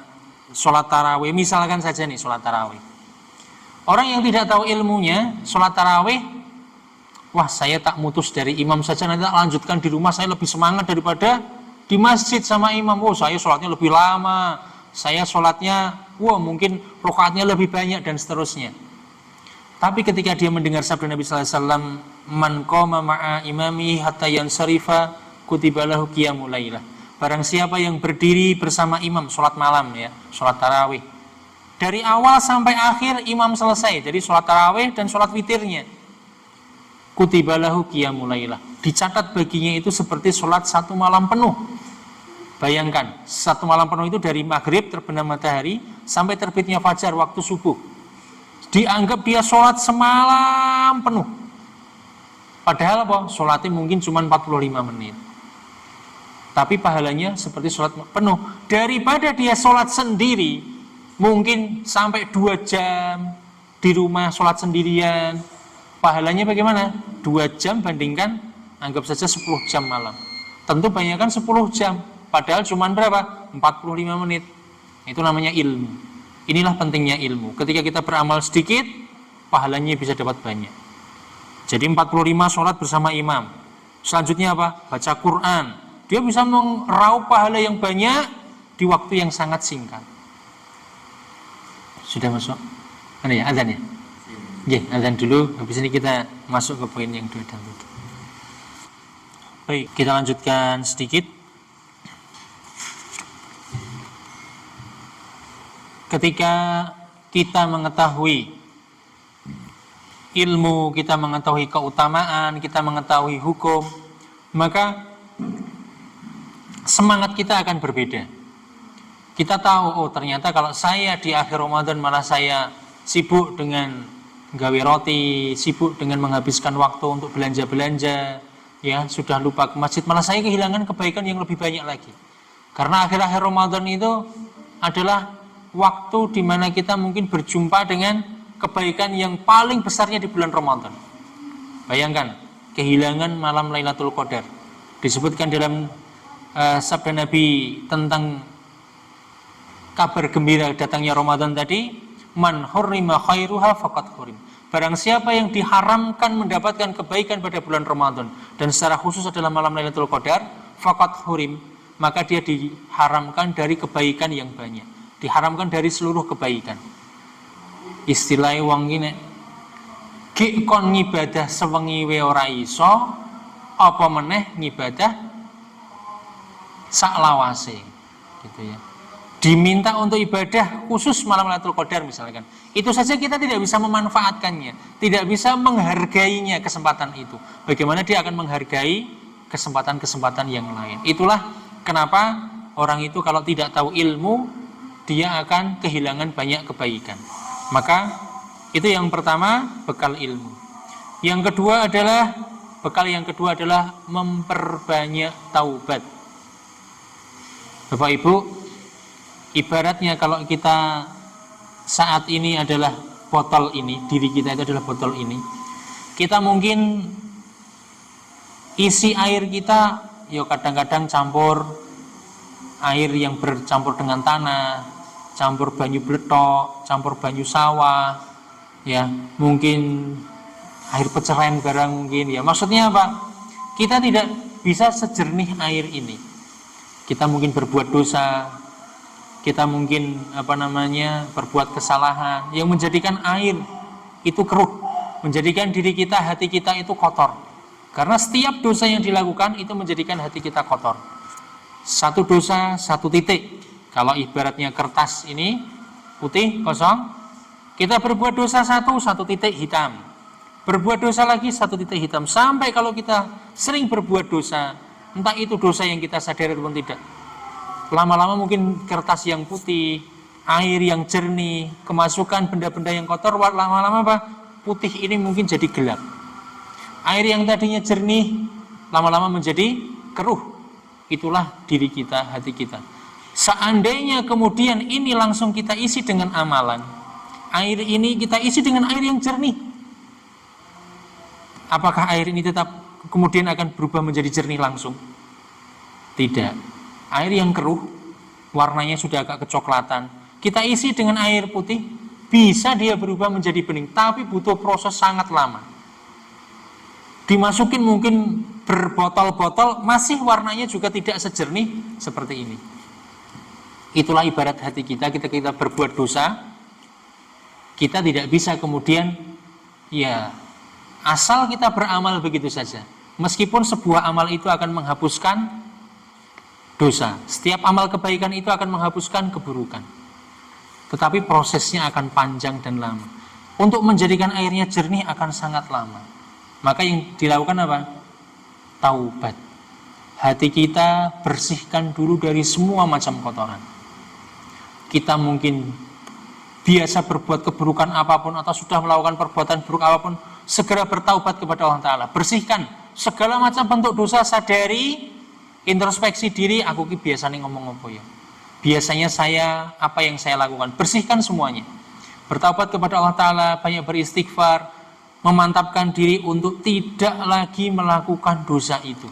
sholat tarawih. Misalkan saja nih sholat tarawih. Orang yang tidak tahu ilmunya, sholat tarawih, wah saya tak mutus dari imam saja, nanti tak lanjutkan di rumah, saya lebih semangat daripada di masjid sama imam. Oh saya sholatnya lebih lama, saya sholatnya, wah mungkin rakaatnya lebih banyak dan seterusnya. Tapi ketika dia mendengar sabda Nabi sallallahu alaihi wasallam, man qama ma'a imami hatta yansarifa kutiba lahu qiyamul lailah. Barang siapa yang berdiri bersama imam sholat malam ya, sholat tarawih, dari awal sampai akhir imam selesai, jadi sholat tarawih dan sholat witirnya, kutiba lahu qiyamul lailah, dicatat baginya itu seperti sholat satu malam penuh. Bayangkan, satu malam penuh itu dari maghrib terbenam matahari sampai terbitnya fajar waktu subuh. Dianggap dia sholat semalam penuh. Padahal apa? Sholatnya mungkin cuma 45 menit. Tapi pahalanya seperti sholat penuh. Daripada dia sholat sendiri, mungkin sampai 2 jam di rumah sholat sendirian. Pahalanya bagaimana? 2 jam bandingkan, anggap saja 10 jam malam. Tentu banyakkan 10 jam. Padahal cuma berapa? 45 menit. Itu namanya ilmu. Inilah pentingnya ilmu. Ketika kita beramal sedikit, pahalanya bisa dapat banyak. Jadi 45 sholat bersama imam. Selanjutnya apa? Baca Quran. Dia bisa meraup pahala yang banyak di waktu yang sangat singkat. Sudah masuk? Mana ya? Azan ya? Ya, azan dulu. Habis ini kita masuk ke poin yang 2 dan 3. Baik, kita lanjutkan sedikit. Ketika kita mengetahui ilmu, kita mengetahui keutamaan, kita mengetahui hukum, maka semangat kita akan berbeda. Kita tahu, oh ternyata kalau saya di akhir Ramadan malah saya sibuk dengan gawe roti, sibuk dengan menghabiskan waktu untuk belanja-belanja, ya sudah lupa ke masjid, malah saya kehilangan kebaikan yang lebih banyak lagi. Karena akhir-akhir Ramadan itu adalah waktu di mana kita mungkin berjumpa dengan kebaikan yang paling besarnya di bulan Ramadan. Bayangkan, kehilangan malam Lailatul Qadar. Disebutkan dalam sabda Nabi tentang kabar gembira datangnya Ramadan tadi, man hurrima khairuha faqad hurim. Barang siapa yang diharamkan mendapatkan kebaikan pada bulan Ramadan, dan secara khusus adalah malam Lailatul Qadar, faqad hurim, maka dia diharamkan dari kebaikan yang banyak. Diharamkan dari seluruh kebaikan. Istilah wong iki nek ki kon ngibadah sewengi wae ora iso, apa meneh ngibadah sak lawase, gitu ya. Diminta untuk ibadah khusus malam Lailatul Qadar misalkan. Itu saja kita tidak bisa memanfaatkannya, tidak bisa menghargainya kesempatan itu. Bagaimana dia akan menghargai kesempatan-kesempatan yang lain. Itulah kenapa orang itu kalau tidak tahu ilmu, dia akan kehilangan banyak kebaikan. Maka itu yang pertama, bekal ilmu. Yang kedua adalah memperbanyak taubat. Bapak Ibu, ibaratnya kalau kita saat ini adalah botol ini, diri kita itu adalah botol ini, kita mungkin isi air kita ya kadang-kadang campur air yang bercampur dengan tanah, campur banyu bletok, campur banyu sawah, ya mungkin air peceren barang mungkin ya. Maksudnya apa? Kita tidak bisa sejernih air ini. Kita mungkin berbuat dosa, kita mungkin berbuat kesalahan yang menjadikan air itu keruh, menjadikan diri kita, hati kita itu kotor. Karena setiap dosa yang dilakukan itu menjadikan hati kita kotor. Satu dosa, satu titik. Kalau ibaratnya kertas ini putih, kosong, kita berbuat dosa satu titik hitam. Berbuat dosa lagi, satu titik hitam. Sampai kalau kita sering berbuat dosa, entah itu dosa yang kita sadari ataupun tidak, lama-lama mungkin kertas yang putih, air yang jernih, kemasukan benda-benda yang kotor, lama-lama putih ini mungkin jadi gelap. Air yang tadinya jernih, lama-lama menjadi keruh. Itulah diri kita, hati kita. Seandainya kemudian ini langsung kita isi dengan amalan, air ini kita isi dengan air yang jernih, apakah air ini tetap kemudian akan berubah menjadi jernih langsung? Tidak. Air yang keruh, warnanya sudah agak kecoklatan, kita isi dengan air putih, bisa dia berubah menjadi bening, tapi butuh proses sangat lama. Dimasukin mungkin berbotol-botol, masih warnanya juga tidak sejernih seperti ini. Itulah ibarat hati kita, kita berbuat dosa, kita tidak bisa kemudian asal kita beramal begitu saja. Meskipun sebuah amal itu akan menghapuskan dosa, setiap amal kebaikan itu akan menghapuskan keburukan, tetapi prosesnya akan panjang dan lama. Untuk menjadikan airnya jernih akan sangat lama. Maka yang dilakukan apa? Taubat. Hati kita bersihkan dulu dari semua macam kotoran. Kita mungkin biasa berbuat keburukan apapun atau sudah melakukan perbuatan buruk apapun, segera bertaubat kepada Allah Ta'ala. Bersihkan segala macam bentuk dosa, sadari, introspeksi diri, aku biasanya ngomong apa ya, biasanya saya, apa yang saya lakukan, bersihkan semuanya. Bertaubat kepada Allah Ta'ala, banyak beristighfar, memantapkan diri untuk tidak lagi melakukan dosa itu.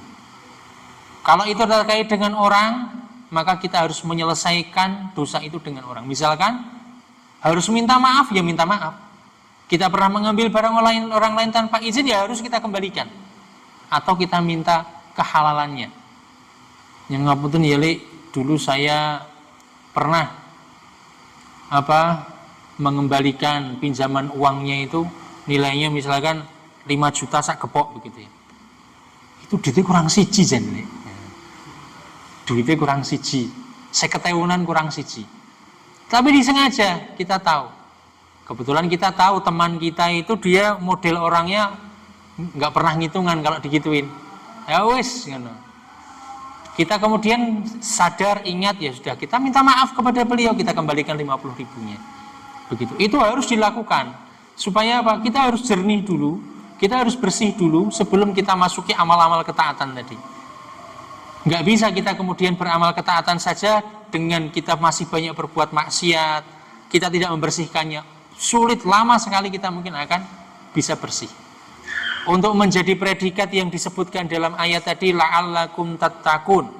Kalau itu terkait dengan orang, maka kita harus menyelesaikan dosa itu dengan orang. Misalkan harus minta maaf, ya minta maaf. Kita pernah mengambil barang orang lain tanpa izin, ya harus kita kembalikan. Atau kita minta kehalalannya. Yang ngapunten ya Le, dulu saya pernah mengembalikan pinjaman uangnya itu nilainya misalkan 5 juta sak gepok begitu ya. Itu duitnya kurang siji jen Le. Duitnya kurang siji, 50.000-an kurang siji. Tapi disengaja, kita tahu. Kebetulan kita tahu teman kita itu dia model orangnya nggak pernah ngitungan kalau digituin. Ya wis, kita kemudian sadar, ingat, ya sudah, kita minta maaf kepada beliau, kita kembalikan 50.000-nya. Begitu. Itu harus dilakukan. Supaya apa? Kita harus jernih dulu, kita harus bersih dulu sebelum kita masuki amal-amal ketaatan tadi. Nggak bisa kita kemudian beramal ketaatan saja dengan kita masih banyak berbuat maksiat, kita tidak membersihkannya. Sulit, lama sekali kita mungkin akan bisa bersih. Untuk menjadi predikat yang disebutkan dalam ayat tadi, la'allakum tattaqun,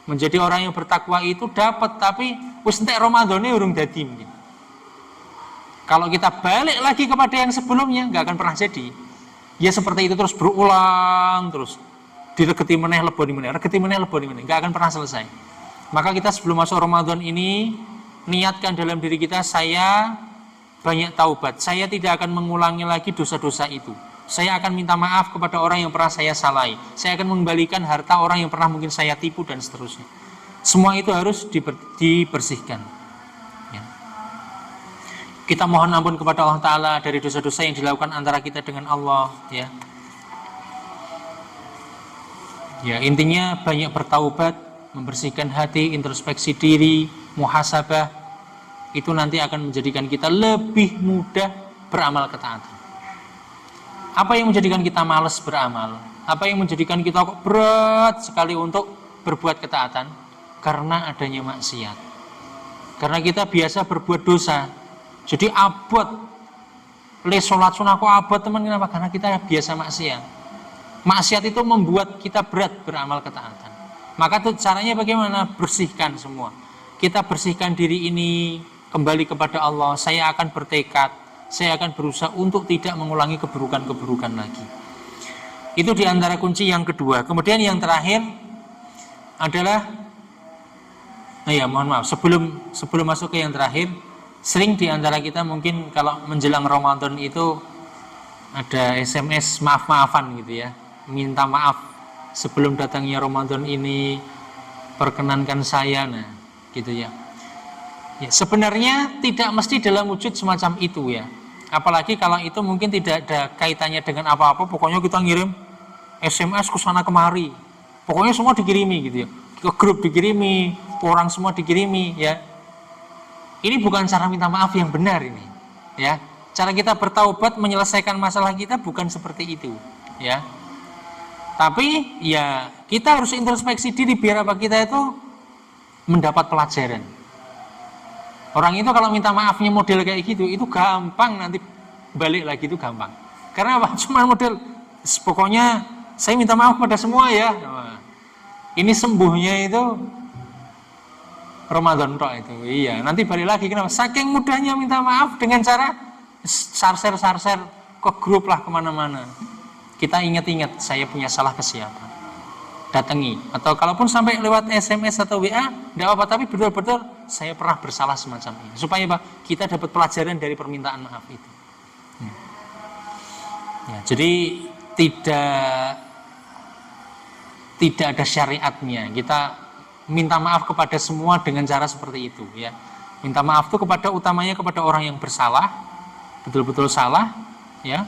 menjadi orang yang bertakwa itu dapat, tapi wis entek Ramadhane urung dadi mungkin. Kalau kita balik lagi kepada yang sebelumnya, nggak akan pernah jadi. Ya seperti itu terus berulang, terus diregeti meneh, leboni meneh, regeti meneh, leboni meneh, nggak akan pernah selesai. Maka kita sebelum masuk Ramadan ini, niatkan dalam diri kita, saya banyak taubat, saya tidak akan mengulangi lagi dosa-dosa itu. Saya akan minta maaf kepada orang yang pernah saya salahi. Saya akan mengembalikan harta orang yang pernah mungkin saya tipu dan seterusnya. Semua itu harus dibersihkan. Ya. Kita mohon ampun kepada Allah Ta'ala dari dosa-dosa yang dilakukan antara kita dengan Allah. Ya, intinya banyak bertaubat, membersihkan hati, introspeksi diri, muhasabah. Itu nanti akan menjadikan kita lebih mudah beramal ketaatan. Apa yang menjadikan kita malas beramal? Apa yang menjadikan kita kok berat sekali untuk berbuat ketaatan? Karena adanya maksiat. Karena kita biasa berbuat dosa. Jadi abot. Le sholat sunah kok abot teman, kenapa? Karena kita biasa maksiat. Maksiat itu membuat kita berat beramal ketaatan. Maka tuh caranya bagaimana? Bersihkan semua. Kita bersihkan diri ini, kembali kepada Allah. Saya akan bertekad, saya akan berusaha untuk tidak mengulangi keburukan-keburukan lagi. Itu diantara kunci yang kedua. Kemudian yang terakhir adalah Oh ya, mohon maaf. Sebelum masuk ke yang terakhir, sering di antara kita mungkin kalau menjelang Ramadan itu ada SMS maaf-maafan gitu ya. Minta maaf sebelum datangnya Ramadan ini, perkenankan saya, nah gitu ya. Ya, sebenarnya tidak mesti dalam wujud semacam itu ya. Apalagi kalau itu mungkin tidak ada kaitannya dengan apa-apa, pokoknya kita ngirim SMS ke sana kemari. Pokoknya semua dikirimi gitu ya. Ke grup dikirimi, orang semua dikirimi ya. Ini bukan cara minta maaf yang benar ini, ya. Cara kita bertaubat menyelesaikan masalah kita bukan seperti itu, ya. Tapi ya kita harus introspeksi diri biar apa kita itu mendapat pelajaran. Orang itu kalau minta maafnya model kayak gitu, itu gampang nanti balik lagi itu gampang. Karena apa? Cuma model pokoknya saya minta maaf pada semua ya. Ini sembuhnya itu Ramadan tok itu. Iya, nanti balik lagi kenapa? Saking mudahnya minta maaf dengan cara sarser ke grup lah kemana-mana. Kita ingat-ingat saya punya salah ke siapa. Datangi, atau kalaupun sampai lewat SMS atau WA tidak apa-apa, tapi betul-betul saya pernah bersalah semacam ini supaya apa? Kita dapat pelajaran dari permintaan maaf itu ya, jadi tidak ada syariatnya kita minta maaf kepada semua dengan cara seperti itu ya. Minta maaf itu utamanya kepada orang yang bersalah, betul-betul salah ya.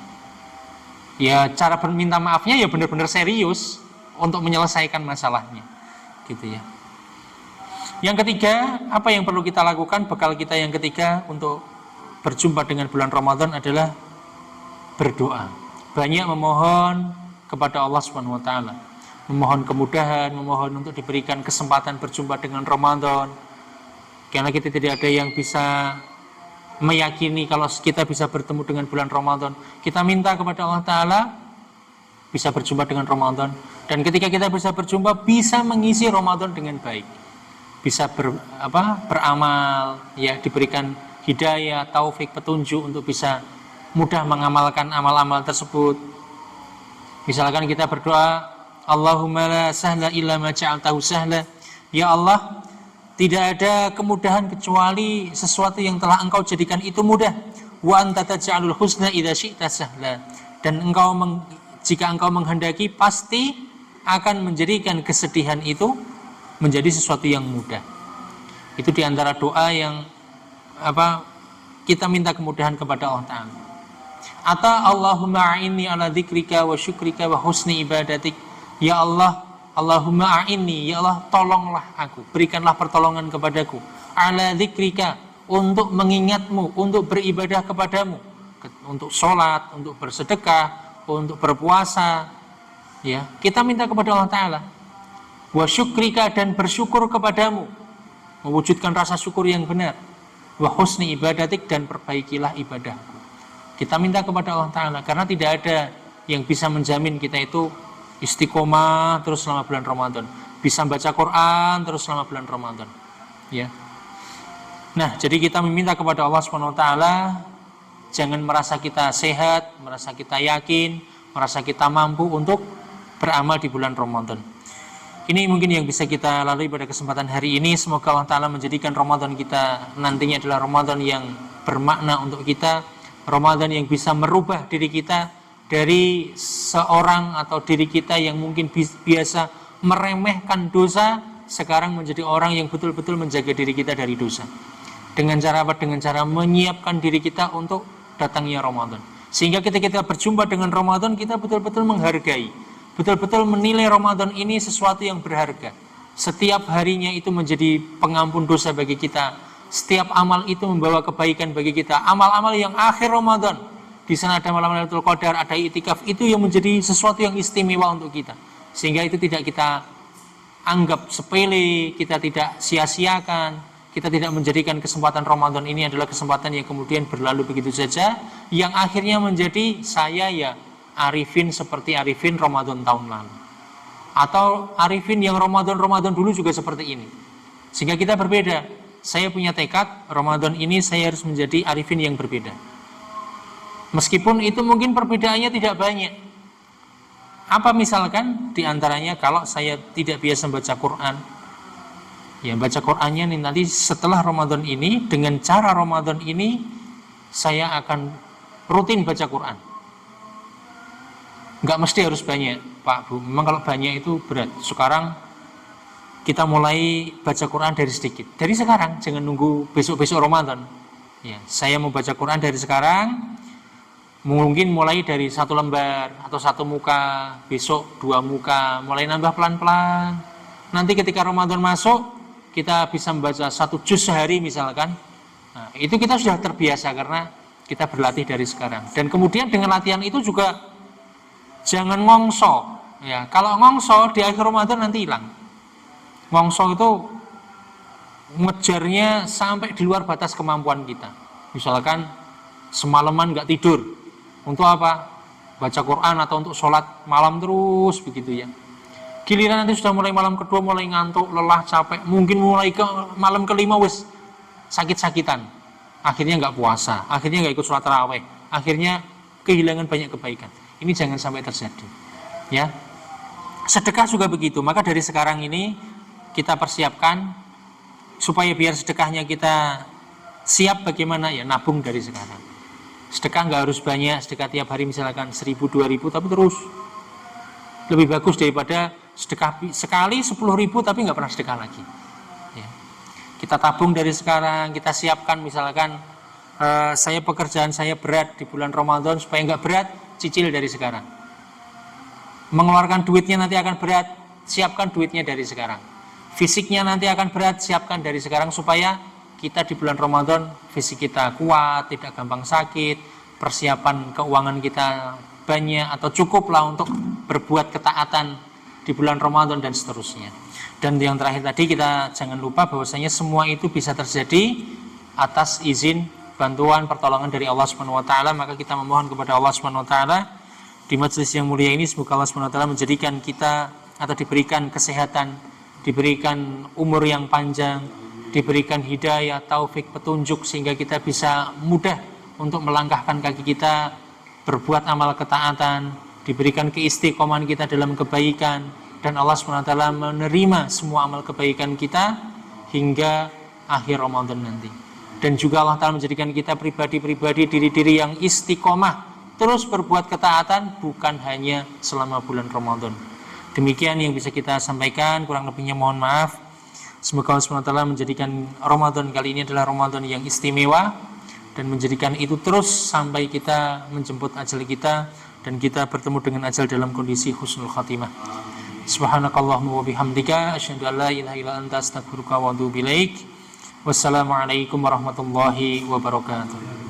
Ya cara minta maafnya ya benar-benar serius untuk menyelesaikan masalahnya gitu ya. Yang ketiga, apa yang perlu kita lakukan, bekal kita yang ketiga untuk berjumpa dengan bulan Ramadan adalah berdoa. Banyak memohon kepada Allah Subhanahu wa taala. Memohon kemudahan, memohon untuk diberikan kesempatan berjumpa dengan Ramadan. Karena kita tidak ada yang bisa meyakini kalau kita bisa bertemu dengan bulan Ramadan. Kita minta kepada Allah taala bisa berjumpa dengan Ramadan, dan ketika kita bisa berjumpa bisa mengisi Ramadan dengan baik, bisa beramal ya, diberikan hidayah, taufik, petunjuk untuk bisa mudah mengamalkan amal-amal tersebut. Misalkan kita berdoa, Allahumma la sahla illa ma ja'altahu sahla, ya Allah, tidak ada kemudahan kecuali sesuatu yang telah Engkau jadikan itu mudah. Wa anta taj'alul husna idza syi'ta sahla, dan jika Engkau menghendaki pasti akan menjadikan kesedihan itu menjadi sesuatu yang mudah. Itu diantara doa yang kita minta kemudahan kepada Allah Ta'ala. Atau Allahumma a'inni ala dzikrika wa syukrika wa husni ibadatik. Ya Allah, Allahumma a'inni, ya Allah tolonglah aku, berikanlah pertolongan kepadaku, ala dzikrika, untuk mengingatmu, untuk beribadah kepadamu, untuk sholat, untuk bersedekah, untuk berpuasa ya. Kita minta kepada Allah Ta'ala. Wa syukrika, dan bersyukur kepadamu, mewujudkan rasa syukur yang benar. Wa husni ibadatik, dan perbaikilah ibadahku. Kita minta kepada Allah Ta'ala karena tidak ada yang bisa menjamin kita itu istiqomah terus selama bulan Ramadan, bisa baca Quran terus selama bulan Ramadan ya. Nah, jadi kita meminta kepada Allah Subhanahu wa taala, jangan merasa kita sehat, merasa kita yakin, merasa kita mampu untuk beramal di bulan Ramadan. Ini mungkin yang bisa kita lalui pada kesempatan hari ini. Semoga Allah Ta'ala menjadikan Ramadan kita nantinya adalah Ramadan yang bermakna untuk kita, Ramadan yang bisa merubah diri kita dari seorang atau diri kita yang mungkin biasa meremehkan dosa, sekarang menjadi orang yang betul-betul menjaga diri kita dari dosa. Dengan cara apa? Dengan cara menyiapkan diri kita untuk datangnya Ramadan. Sehingga ketika kita berjumpa dengan Ramadan, kita betul-betul menghargai, betul-betul menilai Ramadan ini sesuatu yang berharga. Setiap harinya itu menjadi pengampun dosa bagi kita. Setiap amal itu membawa kebaikan bagi kita. Amal-amal yang akhir Ramadan, di sana ada malam Lailatul Qadar, ada itikaf, itu yang menjadi sesuatu yang istimewa untuk kita. Sehingga itu tidak kita anggap sepele, kita tidak sia-siakan. Kita tidak menjadikan kesempatan Ramadan ini adalah kesempatan yang kemudian berlalu begitu saja, yang akhirnya menjadi saya ya Arifin seperti Arifin Ramadan tahun lalu, atau Arifin yang Ramadan dulu juga seperti ini. Sehingga kita berbeda. Saya punya tekad Ramadan ini saya harus menjadi Arifin yang berbeda. Meskipun itu mungkin perbedaannya tidak banyak. Apa misalkan diantaranya, kalau saya tidak biasa membaca Quran, Ya, baca Qur'annya nih nanti setelah Ramadan ini, dengan cara Ramadan ini saya akan rutin baca Quran. Nggak mesti harus banyak, Pak Bu. Memang kalau banyak itu berat. Sekarang kita mulai baca Quran dari sedikit. Dari sekarang, jangan nunggu besok-besok Ramadan. Ya, saya mau baca Quran dari sekarang. Mungkin mulai dari 1 lembar atau 1 muka, besok 2 muka, mulai nambah pelan-pelan. Nanti ketika Ramadan masuk, kita bisa membaca 1 juz sehari misalkan. Nah, itu kita sudah terbiasa karena kita berlatih dari sekarang. Dan kemudian dengan latihan itu juga jangan ngongso. Ya, kalau ngongso di akhir Ramadan nanti hilang. Ngongso itu ngejarnya sampai di luar batas kemampuan kita. Misalkan semalaman nggak tidur. Untuk apa? Baca Quran atau untuk sholat malam terus begitu ya. Giliran nanti sudah mulai malam kedua mulai ngantuk, lelah, capek. Mungkin mulai ke malam kelima wis sakit-sakitan. Akhirnya nggak puasa, akhirnya nggak ikut sholat tarawih, akhirnya kehilangan banyak kebaikan. Ini jangan sampai terjadi. Ya. Sedekah juga begitu. Maka dari sekarang ini kita persiapkan supaya biar sedekahnya kita siap bagaimana ya, nabung dari sekarang. Sedekah nggak harus banyak, sedekah tiap hari misalkan 1.000, 2.000, tapi terus lebih bagus daripada sedekah sekali 10.000 tapi nggak pernah sedekah lagi. Ya. Kita tabung dari sekarang, kita siapkan misalkan saya pekerjaan saya berat di bulan Ramadan, supaya nggak berat, cicil dari sekarang. Mengeluarkan duitnya nanti akan berat, siapkan duitnya dari sekarang. Fisiknya nanti akan berat, siapkan dari sekarang supaya kita di bulan Ramadan fisik kita kuat, tidak gampang sakit, persiapan keuangan kita banyak atau cukup lah untuk berbuat ketaatan di bulan Ramadan dan seterusnya. Dan yang terakhir tadi, kita jangan lupa bahwasanya semua itu bisa terjadi atas izin, bantuan, pertolongan dari Allah Subhanahu wa taala. Maka kita memohon kepada Allah Subhanahu wa taala di majelis yang mulia ini, semoga Allah Subhanahu wa taala menjadikan kita atau diberikan kesehatan, diberikan umur yang panjang, diberikan hidayah, taufik, petunjuk, sehingga kita bisa mudah untuk melangkahkan kaki kita berbuat amal ketaatan, diberikan keistiqomahan kita dalam kebaikan, dan Allah SWT menerima semua amal kebaikan kita hingga akhir Ramadan nanti. Dan juga Allah Ta'ala menjadikan kita pribadi-pribadi, diri-diri yang istiqomah terus berbuat ketaatan, bukan hanya selama bulan Ramadan. Demikian yang bisa kita sampaikan, kurang lebihnya mohon maaf. Semoga Allah SWT menjadikan Ramadan kali ini adalah Ramadan yang istimewa, dan menjadikan itu terus sampai kita menjemput ajal kita dan kita bertemu dengan ajal dalam kondisi husnul khatimah. Subhanakallahumma wa bihamdika asyhadu an la ilaha illa anta astaghfiruka wa atubu ilaik. Wassalamualaikum warahmatullahi wabarakatuh.